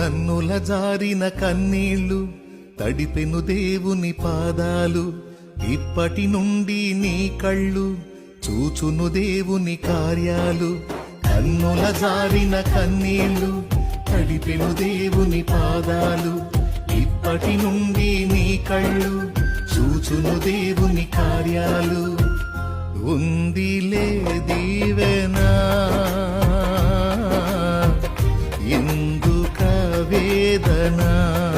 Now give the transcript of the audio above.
కన్నుల జారిన కన్నీళ్లు తడిపెను దేవుని పాదాలు. ఇప్పటి నుండి నీ కళ్ళు చూచును దేవుని కార్యాలు. కన్నుల జారిన కన్నీళ్లు తడిపెను దేవుని పాదాలు. ఇప్పటి నుండి నీ కళ్ళు చూచును దేవుని కార్యాలు. ఉందిలే దీవెనా ఎందుక వేదనా.